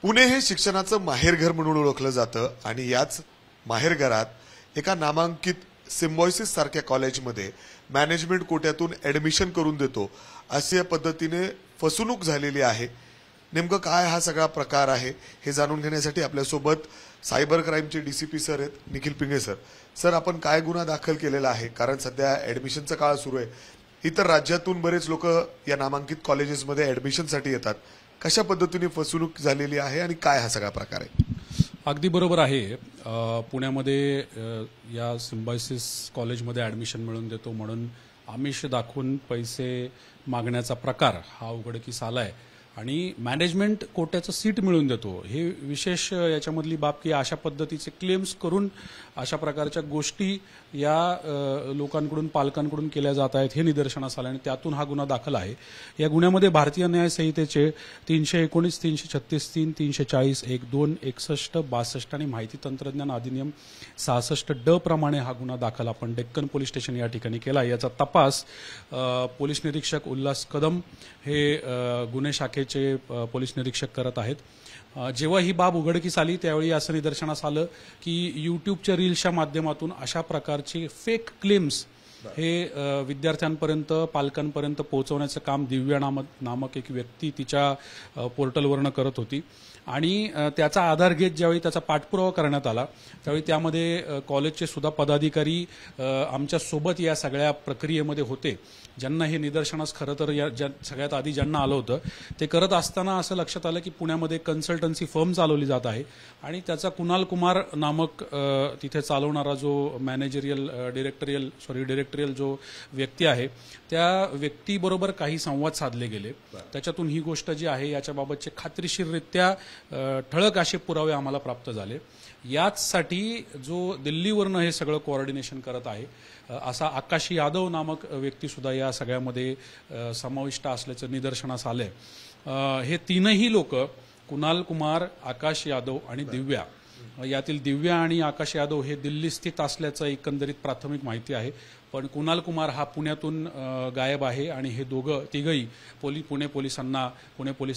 पुणे हे शिक्षणाचं माहेरघर म्हणून ओळखलं जातं आणि याच माहेरघरात एका नामांकित सिम्बायोसिस सारख्या कॉलेजमध्ये मॅनेजमेंट कोट्यातून ऍडमिशन करून देतो अशा पद्धतीने फसवणूक झालेली आहे। नेमकं काय हा सगळा प्रकार आहे हे जाणून घेण्यासाठी आपल्यासोबत सायबर क्राईमचे डीसीपी सर आहेत निखिल पिंगे सर। सर, आपण काय गुन्हा दाखल केलेला आहे? कारण सध्या ऍडमिशनचा काळ सुरू आहे, इतर राज्यातून बरेच लोक या नामांकित कॉलेजेसमध्ये ऍडमिशनसाठी येतात। कशा पद्धतीने फसवणूक झालेली आहे आणि काय हा सगळा प्रकार आहे? अगदी बरोबर आहे। पुण्यामध्ये या सिम्बायोसिस कॉलेजमध्ये ऍडमिशन मिळवून देतो म्हणून आमिष दाखवून पैसे मागण्याचा प्रकार हा उघडकीस आलाय आणि मॅनेजमेंट कोट्याचं सीट मिळवून देतो हे विशेष याच्यामधली बाब की अशा पद्धतीचे क्लेम्स करून अशा प्रकारच्या गोष्टी या लोकांकडून पालकांकडून केल्या जात आहेत हे निदर्शनास आलं आणि त्यातून हा गुन्हा दाखल आहे। या गुन्ह्यामध्ये भारतीय न्याय संहितेचे 319, 336, 3, 340, 1, 2, 61, 62 आणि माहिती तंत्रज्ञान अधिनियम 66D प्रमाणे हा गुन्हा दाखल आपण डेक्कन पोलीस स्टेशन या ठिकाणी केला। याचा तपास पोलीस निरीक्षक उल्हास कदम हे गुन्हे शाखेचे पोलीस निरीक्षक करत आहेत। जेव्हा ही बाब उघडकीस आली त्यावेळी असं निदर्शनास आलं की यूट्यूबच्या रील्सच्या माध्यमातून अशा प्रकारचे फेक क्लेम्स हे विद्यार्थ्यांपर्यंत पालकांपर्यंत पोहोचवण्याचं काम दिव्या नामक एक व्यक्ती तिच्या पोर्टलवरनं करत होती आणि त्याचा आधार घेत ज्यावेळी त्याचा पाठपुरावा करण्यात आला त्यावेळी त्यामध्ये कॉलेजचे सुद्धा पदाधिकारी आमच्या सोबत या सगळ्या प्रक्रियेमध्ये होते। ज्यांना हे निदर्शनास खरं तर सगळ्यात आधी ज्यांना आलं होतं ते करत असताना असं लक्षात आलं की पुण्यामध्ये कन्सल्टन्सी फर्म चालवली जात आहे आणि त्याचा कुणाल कुमार नामक तिथे चालवणारा जो डिरेक्टरियल जो व्यक्ती आहे त्या व्यक्तीबरोबर काही संवाद साधले गेले। त्याच्यातून ही गोष्ट जी आहे याच्याबाबतचे खात्रीशीररित्या ठळक असे पुरावे आम्हाला प्राप्त झाले। याचसाठी जो दिल्लीवरनं हे सगळं कोऑर्डिनेशन करत आहे असा आकाश यादव नामक व्यक्ती सुद्धा या सगळ्यामध्ये समाविष्ट असल्याचं निदर्शनास आलंय। हे तीनही लोक कुणाल कुमार, आकाश यादव आणि दिव्या, यातील दिव्या आणि आकाश यादव हे दिल्ली स्थित असल्याचं एकंदरीत प्राथमिक माहिती आहे, पण कुणाल कुमार हा पुण्यातून गायब आहे आणि हे तिघही पुणे पोलीस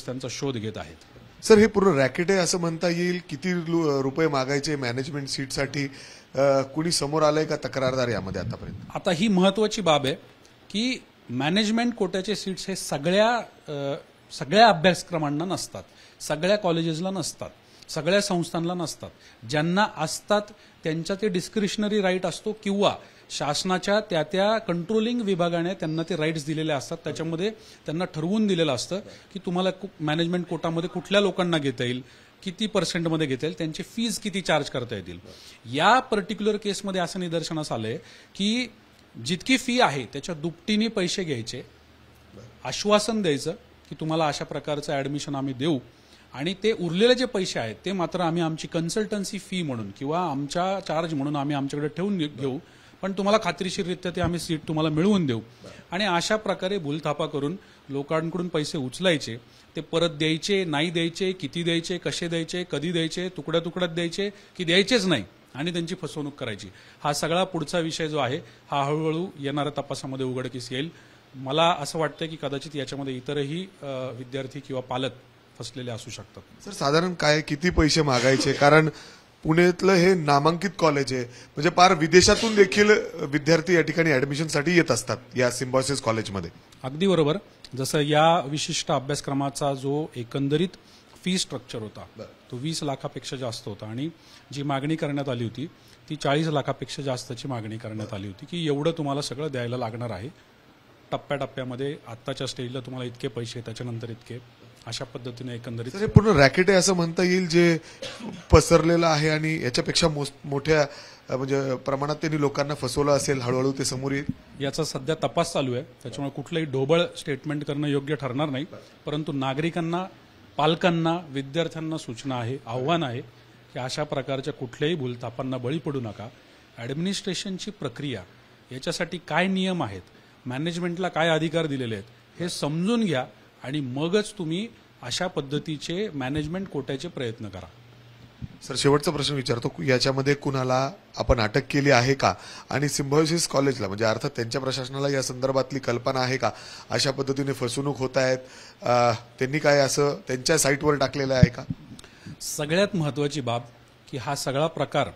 त्यांचा शोध घेत आहेत। सर, हे पूर्ण रॅकेट आहे असं म्हणता येईल? किती रुपये मागायचे मॅनेजमेंट सीटसाठी? कुणी समोर आलंय का तक्रारदार यामध्ये आतापर्यंत? आता ही महत्वाची बाब आहे की मॅनेजमेंट कोट्याचे सीट्स हे सगळ्या अभ्यासक्रमांना नसतात, सगळ्या कॉलेजेसला नसतात, सगळ्या संस्थांना नसतात। ज्यांना असतात त्यांचा ते डिस्क्रिशनरी राईट असतो किंवा शासनाच्या त्या कंट्रोलिंग विभागाने त्यांना ते राईट्स दिलेले असतात। त्याच्यामध्ये त्यांना ठरवून दिलेलं असतं की तुम्हाला मॅनेजमेंट कोटामध्ये कुठल्या लोकांना घेता येईल, किती पर्सेंटमध्ये घेता येईल, त्यांची फीज किती चार्ज करता येतील। या पर्टिक्युलर केसमध्ये असं निदर्शनास आलंय की जितकी फी आहे त्याच्या दुपटीने पैसे घ्यायचे, आश्वासन द्यायचं की तुम्हाला अशा प्रकारचं ऍडमिशन आम्ही देऊ आणि ते उरलेले जे पैसे आहेत ते मात्र आम्ही आमची कन्सल्टन्सी फी म्हणून किंवा आमच्या चार्ज म्हणून आम्ही आमच्याकडे ठेवून घेऊ, पण तुम्हाला खात्रीशीररित्या ते आम्ही सीट तुम्हाला मिळवून देऊ। आणि अशा प्रकारे भूलथापा करून लोकांकडून पैसे उचलायचे, ते परत द्यायचे, नाही द्यायचे, किती द्यायचे, कसे द्यायचे, कधी द्यायचे, तुकड्या तुकड्यात द्यायचे की द्यायचेच नाही आणि त्यांची फसवणूक करायची। हा सगळा पुढचा विषय जो आहे हा हळूहळू येणाऱ्या तपासामध्ये उघडकीस येईल। मला असं वाटतं की कदाचित याच्यामध्ये इतरही विद्यार्थी किंवा पालक फसलेले असू शकतात। सर, साधारण काय किती पैसे मागायचे? कारण पुण्यातलं हे नामांकित कॉलेज आहे, म्हणजे पार विदेशातून देखील विद्यार्थी या ठिकाणी ऍडमिशनसाठी येत असतात या सिम्बायोसिस कॉलेजमध्ये। अगदी बरोबर। जसं या विशिष्ट अभ्यासक्रमाचा जो एकंदरीत फी स्ट्रक्चर होता तो 20 लाखापेक्षा जास्त होता आणि जी मागणी करण्यात आली होती ती 40 लाखापेक्षा जास्तची मागणी करण्यात आली होती की एवढं तुम्हाला सगळं द्यायला लागणार आहे, टप्प्याटप्प्यामध्ये आत्ताच्या स्टेजला तुम्हाला इतके पैसे, त्याच्यानंतर इतके, अशा पद्धतीने एकंदरीत हे पूर्ण रॅकेट आहे असं म्हणता येईल जे पसरलेलं आहे आणि याच्यापेक्षा मोठ्या म्हणजे प्रमाणात त्यांनी लोकांना फसवलं असेल, हळूहळू ते समोर येईल। याचा सध्या तपास चालू आहे, त्याच्यामुळे कुठलंही ढोबळ स्टेटमेंट करणं योग्य ठरणार नाही, परंतु नागरिकांना, पालकांना, विद्यार्थ्यांना सूचना आहे, आव्हान आहे की अशा प्रकारच्या कुठल्याही भूलथापांना बळी पडू नका। ऍडमिनिस्ट्रेशनची प्रक्रिया, याच्यासाठी काय नियम आहेत, मॅनेजमेंटला काय अधिकार दिलेले आहेत हे समजून घ्या आणि मगच तुम्ही अशा पद्धतीचे मॅनेजमेंट कोट्याचे प्रयत्न करा। सर, शेवटचा प्रश्न विचारतो, याच्यामध्ये कुणाला आपण अटक केली आहे का? आणि सिम्बायोसिस कॉलेजला म्हणजे अर्थात त्यांच्या प्रशासनाला या संदर्भातली कल्पना आहे का? अशा पद्धतीने फसवणूक होत आहेत, त्यांनी काय असं त्यांच्या साईटवर टाकलेलं आहे का? सगळ्यात महत्त्वाची बाब की हा सगळा प्रकार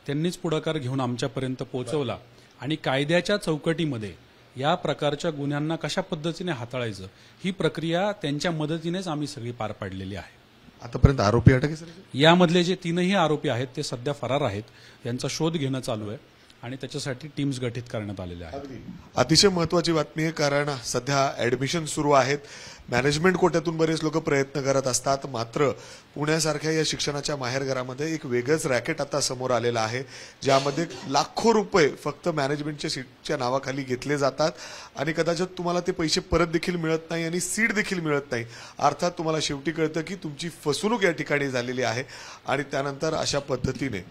त्यांनीच पुढाकार घेऊन आमच्यापर्यंत पोहोचवला आणि कायद्याच्या चौकटीमध्ये या प्रकारच्या गुन्ह्यांना कशा पद्धतीने हाताळायचं ही प्रक्रिया त्यांच्या मदतीनेच आम्ही सगळी पार पाडलेली आहे. आतापर्यंत आरोपी अटक आहे सर? यामधले जे 3ही आरोपी आहेत ते सध्या फरार आहेत. यांचा शोध घेणं चालू आहे आणि त्याच्यासाठी टीम्स गठीत करण्यात आलेल्या आहेत. अतिशय महत्वाची बातमी आहे, कारण सध्या ऍडमिशन सुरू आहेत. मॅनेजमेंट कोट्यातून बरेच लोक प्रयत्न करत असतात, मात्र पुण्यासारख्या या शिक्षणाच्या माहेरघरामध्ये एक वेगळंच रॅकेट आता समोर आलेलं आहे, ज्यामध्ये लाखो रुपये फक्त मॅनेजमेंटच्या सीटच्या नावाखाली घेतले जातात आणि कदाचित तुम्हाला ते पैसे परत देखील मिळत नाही आणि सीट देखील मिळत नाही. अर्थात तुम्हाला शेवटी कळतं की तुमची फसवणूक या ठिकाणी झालेली आहे आणि त्यानंतर अशा पद्धतीने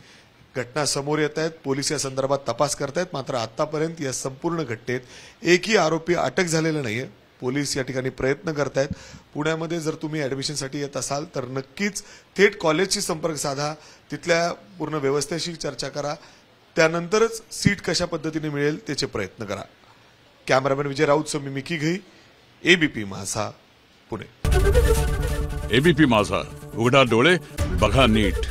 घटना समोर येत आहेत. पोलीस या संदर्भात तपास करतायत, मात्र आतापर्यंत या संपूर्ण घटनेत एकही आरोपी अटक झालेला नाहीये. पोलीस या ठिकाणी प्रयत्न करतायत. पुण्यामध्ये जर तुम्ही ऍडमिशनसाठी येत असाल तर नक्कीच थेट कॉलेजशी संपर्क साधा, तिथल्या पूर्ण व्यवस्थेशी चर्चा करा, त्यानंतरच सीट कशा पद्धतीने मिळेल त्याचे प्रयत्न करा. कॅमेरामॅन विजय राऊत, मी मिकी घई, एबीपी माझा, पुणे. एबीपी माझा, उघडा डोळे बघा नीट.